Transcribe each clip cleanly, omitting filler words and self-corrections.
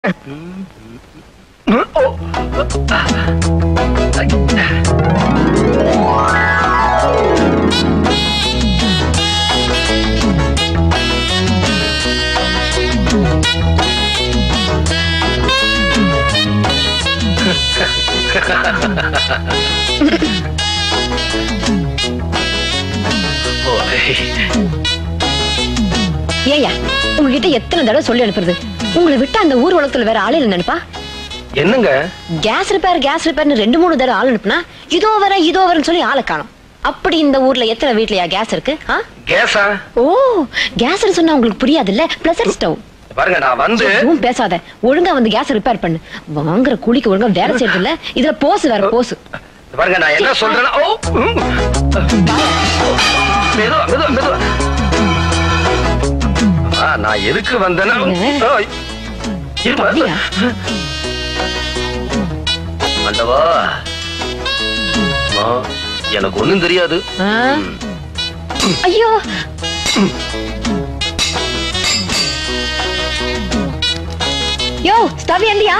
ஏயா உங்ககிட்ட எத்தனை தடவை சொல்லி அனுப்புறது? உங்களை விட்டு அந்த ஊர் உலகத்துல வேற ஆளு இல்ல நினைப்பா? என்னங்க கேஸ் ரிப்பேர்னு 2-3 தடவை ஆள் அனுப்புனா இதோ வரன்னு சொல்லி ஆளை காணோம். அப்படி இந்த ஊர்ல எத்தனை வீட்லயா கேஸ் இருக்கு? கேஸா? ஓ, கேஸ்னு சொன்னா உங்களுக்கு புரியாது இல்ல? Pressure stove. பாருங்க, நான் வந்து பேசாத, ஒழுங்கா வந்து கேஸ் ரிப்பேர் பண்ணு. வாங்குற கூலிக்கு ஒழுங்கா வேலை செய்யறது இல்ல, இதுல போஸ் வேற போஸ். பாருங்க, நான் என்ன சொல்றேன்னா, ஓ மெதுவா நான் எதுக்கு வந்தேன்னா, ஆண்டவா எனக்கு ஒண்ணும் தெரியாது. ஐயோ, யோ ஸ்டவ் எந்தியா?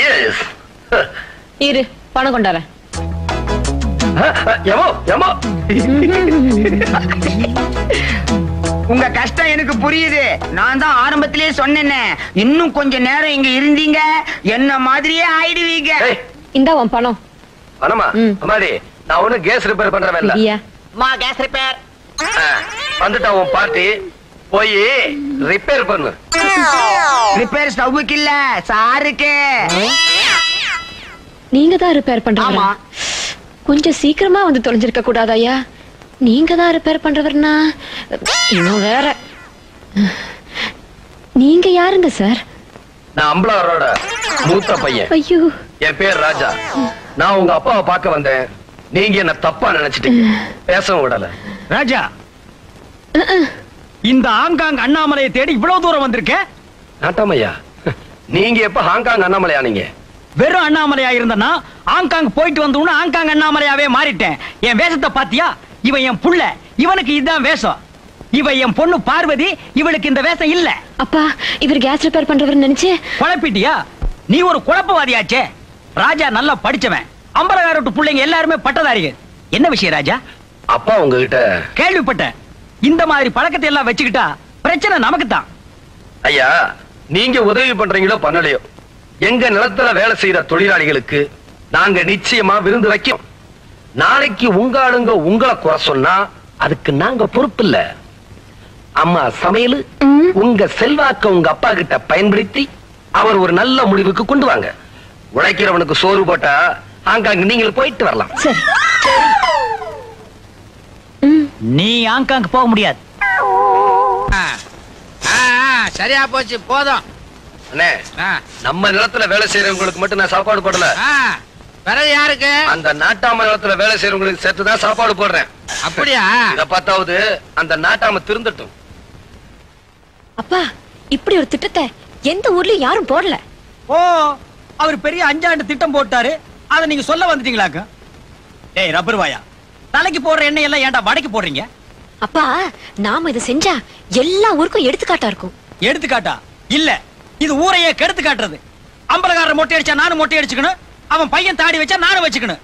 எஸ், இரு பணம் கொண்டாரேன். உங்க கஷ்டம் எனக்கு புரியுது. நான் தான் ஆரம்பத்திலேயே சொன்னேனே, இன்னும் கொஞ்ச நேரம் இங்க இருந்தீங்க என்ன மாதிரியே ஆயிடுவீங்க. இந்தா உன் பணம். பணமா? அம்மாடி, நான் ஒண்ணு கேஸ் ரிப்பேர் பண்றேன் இல்ல. மா கேஸ் ரிப்பேர் வந்துட்டா உன் பார்ட்டி, போய் ரிப்பேர் பண்ணு. ரிப்பேர் ஸ்டவ்வுக்கு இல்ல, சாருக்கு. நீங்க தான் ரிப்பேர் பண்றீங்க. கொஞ்சம் சீக்கிரமா வந்து தொலைஞ்சிருக்க கூடாதாயா? நீங்க தான் ரிப்பேர் பண்றவர்னா இன்னும் வேற. நீங்க யாருங்க சார்? நான் அம்பலாரோட மூத்த பையன். ஐயோ, என் பேர் ராஜா. நான் உங்க அப்பாவை பார்க்க வந்தேன். நீங்க என்ன தப்பா நினைச்சிட்டீங்க, பேசவும் விடல. ராஜா, இந்த ஹாங்காங் அண்ணாமலையை தேடி இவ்வளவு தூரம் வந்திருக்க? நாட்டாமையா, நீங்க எப்ப ஹாங்காங் அண்ணாமலையா? நீங்க வெறும் அண்ணாமலையா இருந்தனா ஹாங்காங் போயிட்டு வந்தோம்னா ஹாங்காங் அண்ணாமலையாவே மாறிட்டேன். என் வேஷத்தை பாத்தியா? இவன் என் புள்ள, இவனுக்கு இதுதான் வேஷம். இவ என் பொண்ணு பார்வதி, இவளுக்கு இந்த வேஷம் இல்ல. அப்பா, இவர் கேஸ் ரிப்பேர் பண்றவர் நினைச்சு குழப்பிட்டியா? நீ ஒரு குழப்பவாதியாச்சே. ராஜா நல்லா படிச்சவன், அம்பலகாரட்டு பிள்ளைங்க எல்லாருமே பட்டதாரிகள். என்ன விஷயம் ராஜா? அப்பா உங்ககிட்ட கேள்விப்பட்டேன். இந்த மாதிரி பழக்கத்தை எல்லாம் வச்சுக்கிட்டா பிரச்சனை நமக்கு தான். ஐயா, நீங்க உதவி பண்றீங்களோ பண்ணலையோ, எங்க நிலத்துல வேலை செய்யற தொழிலாளிகளுக்கு நாங்க நிச்சயமா விருந்து வைக்கும். நாளைக்கு உங்க ஆளுங்க உங்களை குறை சொன்னா அதுக்கு நாங்க பொறுப்பு இல்ல. அம்மா சமையல் உங்க செல்வாக்க உங்க அப்பா கிட்ட பயன்படுத்தி அவர் ஒரு நல்ல முடிவுக்கு கொண்டு வாங்க. உழைக்கிறவனுக்கு சோறு போட்டா ஹாங்காங் நீங்க போயிட்டு வரலாம். நீ ஹாங்காங் போக முடியாது. சரியா போச்சு, போதும். அண்ணே, நம்ம நிலத்துல வேலை செய்யறவங்களுக்கு மட்டும் நான் சாப்பாடு போடல. பிறகு யாருக்கு? அந்த நாட்டாம நிலத்துல வேலை செய்யறவங்களுக்கு சேர்த்துதான் சாப்பாடு போடுறேன். அப்படியா? இத பார்த்தாவது அந்த நாட்டாம திருந்தட்டும். அப்பா, இப்படி ஒரு திட்டத்தை எந்த ஊர்லயும் யாரும் போடல. ஓ, அவர் பெரிய 5 ஆண்டு திட்டம் போட்டாரு, அத நீங்க சொல்ல வந்துட்டீங்களாக்க? ஏய் ரப்பர் வாயா, தலைக்கு போடுற எண்ணெய் எல்லாம் ஏன்டா வடைக்கு போடுறீங்க? அப்பா, நாம இதை செஞ்சா எல்லா ஊருக்கும் எடுத்துக்காட்டா இருக்கும். எடுத்துக்காட்டா இல்ல, இது ஊரையே கெடுத்து காட்டுறது. அம்பலகாரர் மொட்டை அடிச்சா நானும் மொட்டை அடிச்சுக்கணும், அவன் பையன் தாடி வச்சா நானும் வச்சுக்கணும்.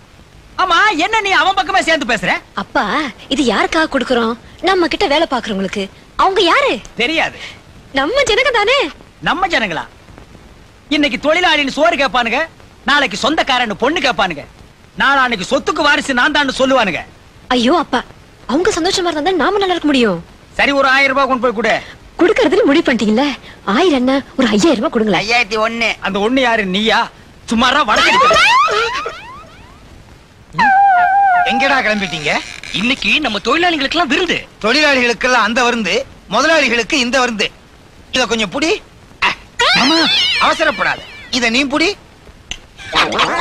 ஆமா, என்ன நீ அவன் பக்கமே சேர்ந்து பேசுற? அப்பா, இது யாருக்காக கொடுக்கறோம்? நம்ம கிட்ட வேலை பாக்குறவங்களுக்கு. அவங்க யாரு தெரியாது. நம்ம ஜனங்க தானே. நம்ம ஜனங்களா? இன்னைக்கு தொழிலாளின்னு சோறு கேட்பானுங்க, நாளைக்கு சொந்தக்காரன்னு பொண்ணு கேட்பானுங்க, நாளைக்கு சொத்துக்கு வாரிசு நான் தான் சொல்லுவானுங்க. ஐயோ அப்பா, அவங்க சந்தோஷமா இருந்தா நாம நல்லா இருக்க முடியும். சரி, ஒரு 1000 ரூபாய் கொண்டு போய் கொடு. குடுக்கறதுல முடிவு பண்ணிட்டீங்கல்ல? 1000 என்ன, ஒரு 5000 ரூபாய் கொடுங்களேன். 5001. அந்த ஒண்ணு யாரு? நீயா? சும்மாரா வடக்கு. எங்கடா கிளம்பிட்டீங்க? இன்னைக்கு நம்ம தொழிலாளிகளுக்கு எல்லாம் விருந்து. தொழிலாளிகளுக்கு எல்லாம் அந்த விருந்து, முதலாளிகளுக்கு இந்த விருந்து. இத கொஞ்சம் புடி. அவசரப்படாத, இத நீ புடி.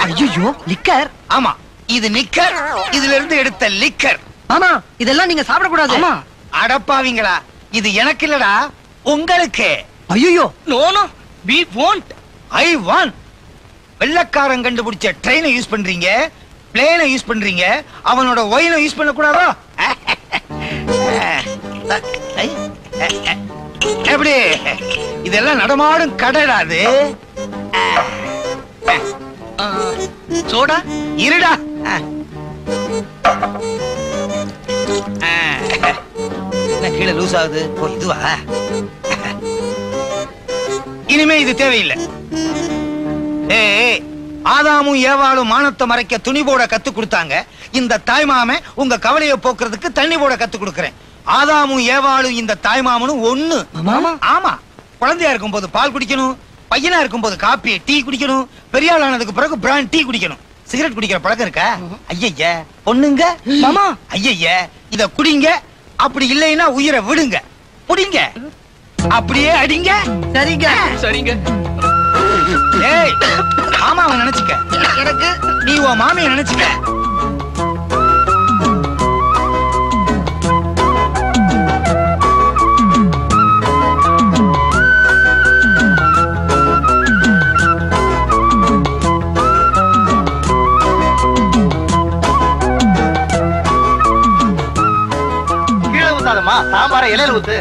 ஐயோ, லிக்கர். ஆமா, இது நிக்கர். இதுல இருந்து எடுத்த லிக்கர். ஆமா, இதெல்லாம் நீங்க சாப்பிட கூடாது. ஆமா. அடப்பாவீங்களா, இது எனக்கு இல்லடா, உங்களுக்கு. ஐயோ, no no, we won't. I want. வெள்ளக்காரன் கண்டுபிடிச்ச ட்ரெயினை யூஸ் பண்றீங்க, பிளேனை யூஸ் பண்றீங்க, அவனோட ஒயினை யூஸ் பண்ண கூடாதோ? எப்படி இதெல்லாம் நடமாடும் கடைடாது. சோடா இருடா. கீழே லூஸ் ஆகுது. ஓ இதுவா? இனிமே இது தேவையில்லை. ஆதாமும் ஏவாளும் மானத்தை மறைக்க துணி போட கத்து கொடுத்தாங்க. இந்த தாய்மாமன் உங்க கவலையை போக்குறதுக்கு தண்ணி போட கத்து கொடுக்கறேன். ஆதாமும் ஏவாளும் இந்த தாய்மாமனும் ஒண்ணு. ஆமா, குழந்தையா இருக்கும் போது பால் குடிக்கணும், பையனா இருக்கும் போது காப்பி டீ குடிக்கணும், பெரியாள் ஆனதுக்கு பிறகு பிராண்ட் டீ குடிக்கணும். சிகரெட் குடிக்கிற பழக்கம் இருக்கா? ஐய பொண்ணுங்க மாமா, ஐய இத குடிங்க. அப்படி இல்லைன்னா உயிரை விடுங்க, புடிங்க, அப்படியே அடிங்க. சரிங்க சரிங்க. ஏய் மாமாவை நினைச்சுக்க, எனக்கு நீ உன் மாமியை நினைச்சுக்க. கீழே ஊத்தாதம்மா, சாம்பார இலையில ஊத்து.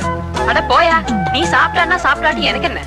அட போயா, நீ சாப்பிட்டான்னா சாப்பிடாட்டி எனக்கு என்ன?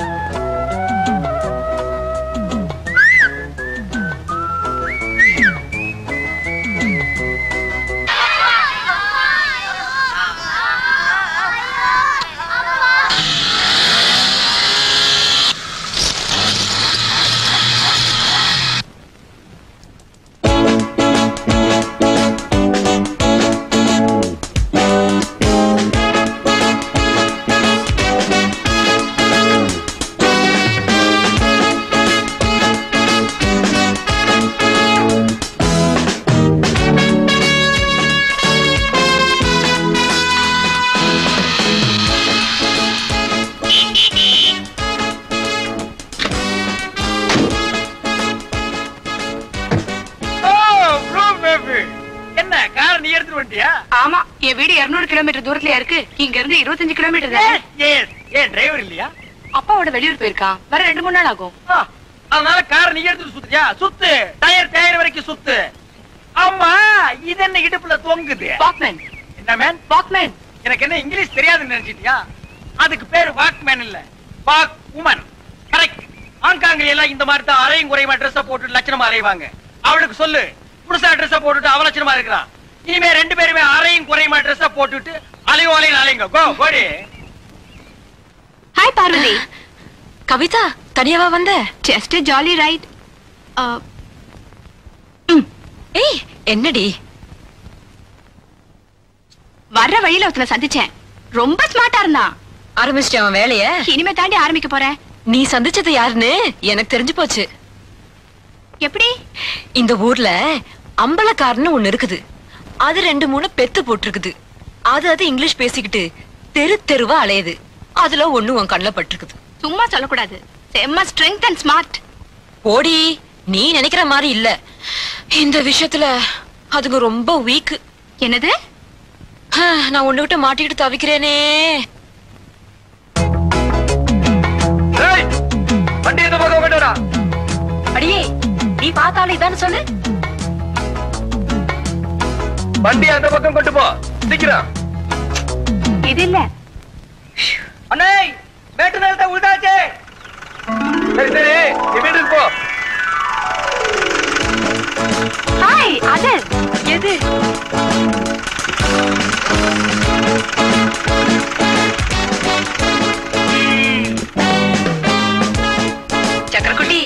ஆமா, என் வீடு 200 கிலோமீட்டர் தூரத்துல இருக்கு. இங்க இருந்து 25 கிலோமீட்டர் தான். ஏன் டிரைவர் இல்லையா? அப்பாவோட வெளியூர் போயிருக்கான், வர 2-3 நாள் ஆகும். அதனால கார் நீ எடுத்து சுத்துறியா? சுத்து, டயர் வரைக்கும் சுத்து. அம்மா இது என்ன இடுப்புல தொங்குது? வாக்மேன். என்ன மேன்? வாக்மேன். எனக்கு என்ன இங்கிலீஷ் தெரியாதுன்னு நினைச்சிட்டியா? அதுக்கு பேரு வாக்மேன் இல்ல, வாக் உமன். கரெக்ட். ஆங்காங்க எல்லாம் இந்த மாதிரி தான் அரையும் குறையுமா ட்ரெஸ் போட்டு லட்சணமா அலைவாங்க. அவளுக்கு சொல்லு, புதுசா ட்ரெஸ் போட்டுட்டு அவ லட்சணமா இருக்கிறான். இனிமே 2 பேருமே அரையும் குறையுமா ட்ரெஸ் போட்டுட்டு அலையும் அலைங்க. கோ கோடி. ஹாய் பார்வதி. கவிதா, தனியாவா வந்த? Just jolly right. ஏய் என்னடி? வர்ற வழியில ஒருத்தனை சந்திச்சேன், ரொம்ப ஸ்மார்ட்டா இருந்தான். ஆரம்பிச்சிட்டேன் அவன் வேலைய. இனிமே தாண்டி ஆரம்பிக்க போறேன். நீ சந்திச்சது யாருன்னு எனக்கு தெரிஞ்சு போச்சு. எப்படி? இந்த ஊர்ல அம்பலக்காரன்னு ஒண்ணு இருக்குது. அது 2-3 பெத்து போட்டிருக்குது. அது இங்கிலீஷ் பேசிக்கிட்டு தெருவா அலையுது. அதுல ஒண்ணு உன் கண்ணுல பட்டிருக்குது. சும்மா சொல்லக்கூடாது, செம்ம ஸ்ட்ரெங்த் அண்ட் ஸ்மார்ட். போடி, நீ நினைக்கிற மாதிரி இல்ல. இந்த விஷயத்துல அதுங்க ரொம்ப வீக். என்னது? நான் ஒண்ணு விட்டு மாட்டிக்கிட்டு தவிக்கிறேனே. வண்டி இந்த பக்கம் கொண்டுடா. அடியே, நீ பார்த்தாலே இதான்னு சொல்லு. வண்டி அந்த பக்கம் கொண்டு போ, சீக்கிரம். இது இல்ல. அண்ணே, மேட்டு நேரத்தை உள்டாச்சே. சரி சரி, நீ வீட்டுக்கு போ. ஹாய், அது எது? சக்கரக்குட்டி,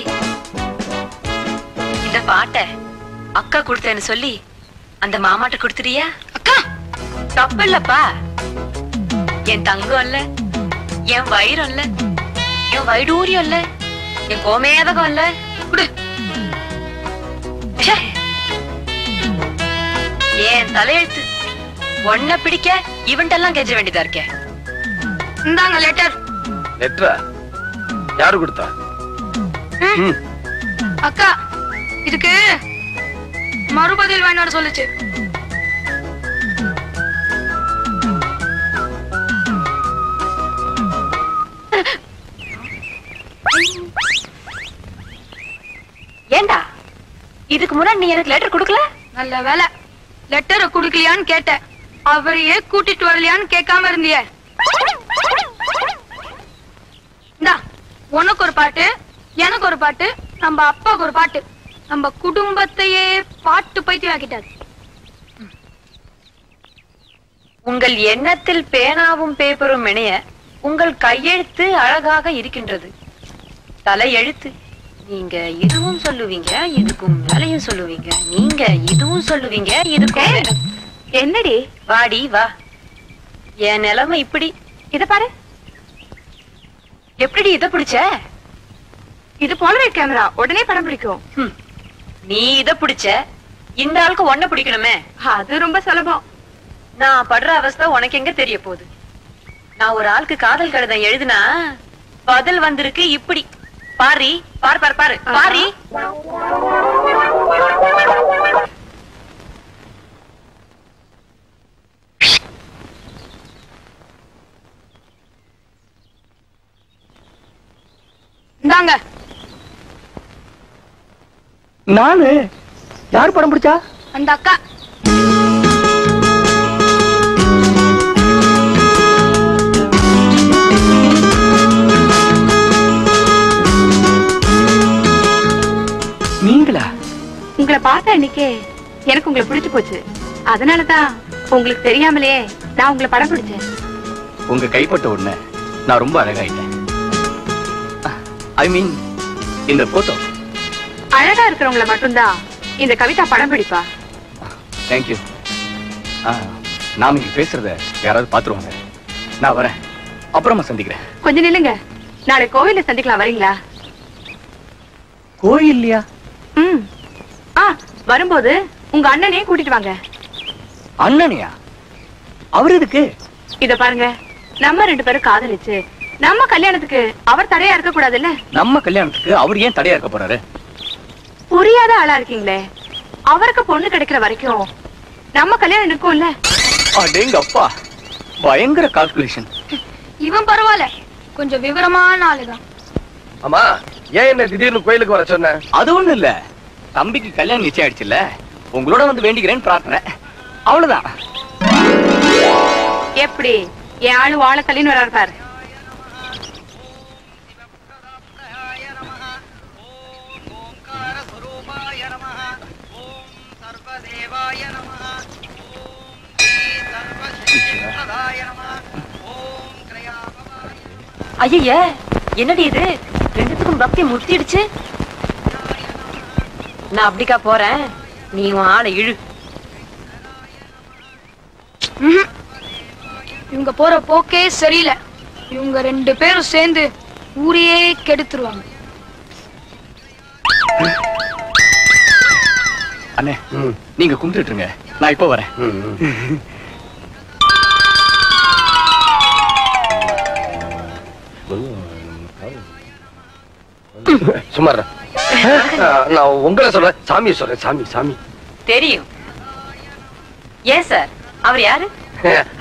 இந்த பாட்டை அக்கா கொடுத்தேன்னு சொல்லி அந்த மாமாட்ட கொடுத்துறியா? அக்கா தப்பு இல்லப்பா. என் தங்கம் இல்ல, என் வயிறம் இல்ல, என் வைடூரியம் இல்ல, என் கோமேதகம் இல்ல. குடு. ச்சே. என் தலையெழுத்து ஒன்ன பிடிக்க இவன்ட்டெல்லாம் கெஞ்ச வேண்டியதா இருக்கே. இந்தாங்க லெட்டர். லெட்டரா? யாரு கொடுத்தா? அக்கா, இதுக்கு மறுபதில் வேணாம்னு சொல்லுச்சு. ஏண்டா, இதுக்கு முன்னாடி நீ எனக்கு லெட்டர் கொடுக்கல? நல்ல வேலை, லெட்டரை குடுக்கலையான்னு கேட்டேன். அவரையே கூட்டிட்டு வரலையான்னு கேட்காம இருந்தியே. உனக்கு ஒரு பாட்டு, எனக்கு ஒரு பாட்டு, நம்ம அப்பாவுக்கு ஒரு பாட்டு. நம்ம குடும்பத்தையே பாட்டு பைத்தியம் ஆக்கிட்டாரு. உங்கள் எண்ணத்தில் பேனாவும் பேப்பரும் இணைய உங்கள் கையெழுத்து அழகாக இருக்கின்றது. தலையெழுத்து. நீங்க இதுவும் சொல்லுவீங்க, இதுக்கும் மேலையும் சொல்லுவீங்க. நீங்க இதுவும் சொல்லுவீங்க, இதுக்கும் என்னடி? வாடி வா. என் நிலைமை இப்படி. இத பாரு. எப்படி இத பிடிச்ச? இது போலவே கேமரா உடனே படம் பிடிக்கும். நீ இத பிடிச்ச, இந்த ஆளுக்கு ஒன்ன பிடிக்கணுமே. அது ரொம்ப சுலபம். நான் படுற அவஸ்தை உனக்கு எங்க தெரிய போகுது? நான் ஒரு ஆளுக்கு காதல் கடிதம் எழுதுனா பதில் வந்திருக்கு இப்படி. பாரி, பாரு பாரு பாரு பாரி. இந்தாங்க. நானு யார் படம் பிடிச்சா? அந்த அக்கா. நீங்களா? உங்களை பார்த்த அன்னைக்கே எனக்கு உங்களை பிடிச்சு போச்சு. அதனாலதான் உங்களுக்கு தெரியாமலே நான் உங்களை படம் பிடிச்சேன். உங்க கைப்பட்ட உடனே நான் ரொம்ப அழகாயிட்டேன். ஐ மீன் இந்த போட்டோ. அழகா இருக்கிறவங்கள மட்டும்தான் இந்த கவிதா படம் பிடிப்பா. தேங்க்யூ. நாம இங்க பேசுறத யாராவது பாத்துருவாங்க. நான் வரேன், அப்புறமா சந்திக்கிறேன். கொஞ்சம் நில்லுங்க. நாளை கோவில்ல சந்திக்கலாம், வரீங்களா? கோயில்லையா? வரும்போது உங்க அண்ணனையும் கூட்டிட்டு வாங்க. அண்ணனையா? அவரு எதுக்கு? இத பாருங்க, நம்ம 2 பேரும் காதலிச்சு நம்ம கல்யாணத்துக்கு அவர் தடையா இருக்க கூடாதுல்ல? நம்ம கல்யாணத்துக்கு அவர் ஏன் தடையா இருக்க போறாரு? புரியாத ஆளா இருக்கீங்களே. அவருக்கு பொண்ணு கிடைக்கிற வரைக்கும் நம்ம கல்யாணம் இருக்கும்ல? அடேங்க அப்பா, பயங்கர கால்குலேஷன். இவன் பரவாயில்ல, கொஞ்சம் விவரமான ஆளுதான். ஆமா, ஏன் என்ன திடீர்னு கோயிலுக்கு வர சொன்ன? அது ஒண்ணு இல்ல, தம்பிக்கு கல்யாணம் நிச்சயம் ஆயிடுச்சுல்ல, உங்களோட வந்து வேண்டிக்கிறேன்னு பிரார்த்தனை, அவ்வளவுதான். எப்படி என் ஆளு வாழ தள்ளின்னு வர்றாரு பாரு. ஐய, என்னடி இது? ரெண்டுத்துக்கும் பக்தி முத்திடுச்சு. நான் அப்படிக்கா போறேன், நீ உன் ஆளை இழு. இவங்க போற போக்கே சரியில்லை. இவங்க 2 பேரும் சேர்ந்து ஊரையே கெடுத்துருவாங்க. அண்ணே, நீங்க கும்பிட்டு இருங்க, நான் இப்ப வரேன். சுமார் நான் உங்களை சொல்றேன், சாமி சொல்றேன். சாமி சாமி தெரியும். ஏன் சார், அவர் யாரு?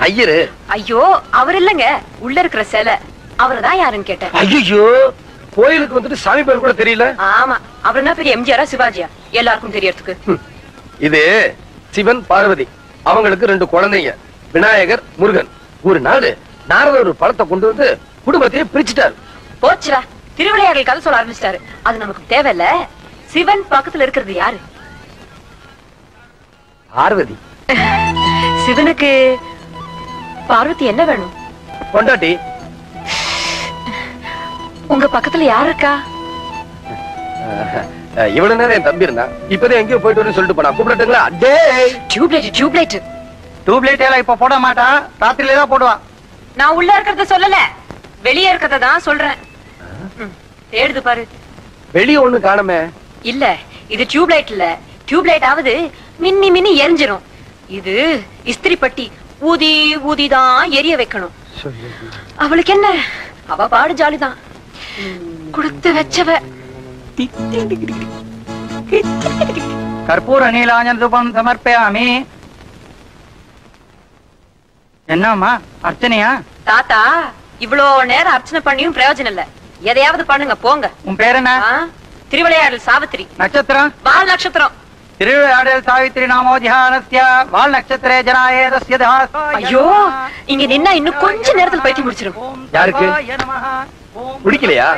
ஐயரு. ஐயோ, அவர் இல்லங்க, உள்ள இருக்கிற சிலை. அவர்தான் யாருன்னு கேட்டேன். ஐயோ, கோயிலுக்கு வந்துட்டு சாமி பேர் கூட தெரியல. ஆமா, அவர் என்ன பெரிய எம்ஜிஆரா சிவாஜியா எல்லாருக்கும் தெரியறதுக்கு? இது சிவன் பார்வதி, அவங்களுக்கு 2 குழந்தைங்க, விநாயகர் முருகன். ஒரு நாள் நாரதர் ஒரு பழத்தை கொண்டு வந்து குடும்பத்தையே பிரிச்சுட்டாரு. போச்சுடா, திருவிளையாடல் கதை சொல்ல ஆரம்பிச்சிட்டாரு. அது நமக்கு தேவையில்ல. சிவன் பக்கத்துல இருக்கிறது யாரு? பார்வதி. சிவனுக்கு பார்வதி என்ன வேணும்? பொண்டாட்டி. உங்க பக்கத்துல யாரு இருக்கா? இவ்வளவு நேரம் என் தம்பி இருந்தா, இப்பதான் எங்கேயோ போயிட்டு வந்து சொல்லிட்டு போனா. கூப்பிடட்டுங்களா? டியூப்லைட். டியூப்லைட் எல்லாம் இப்ப போட மாட்டா, ராத்திரில தான் போடுவான். நான் உள்ள இருக்கிறத சொல்லல, வெளியே இருக்கிறத தான் சொல்றேன். தேடுது பாரு. வெளியே ஒண்ணு காணுமே. இல்ல, இது டியூப்லைட் இல்ல. டியூப்லைட் ஆவது மின்னி மின்னி எரிஞ்சிரும். இது இஸ்திரி பட்டி, ஊதி ஊதிதான் எரிய வைக்கணும். அவளுக்கு என்ன, அவ பாடு ஜாலிதான். கொடுத்து வச்சவ. கற்பூர நீலாஞ்சன தூபம் சமர்ப்பயாமி. என்னம்மா அர்ச்சனையா? தாத்தா, இவ்வளோ நேரம் அர்ச்சனை பண்ணியும் பிரயோஜனம் இல்ல. எதையாவது பண்ணுங்க, போங்க. உன் பேர் என்ன? திருவிளையாடல் சாவித்திரி. நட்சத்திரம்? வால் நட்சத்திரம். திருவிளையாடல் சாவித்திரி நாமோ தியானஸ்ய வால் நட்சத்திரே ஜனாயே தஸ்ய தாஸ். ஐயோ, இங்க நின்னா இன்னும் கொஞ்ச நேரத்துல பைத்தியம் முடிச்சிரும். யாருக்கு? பிடிக்கலையா?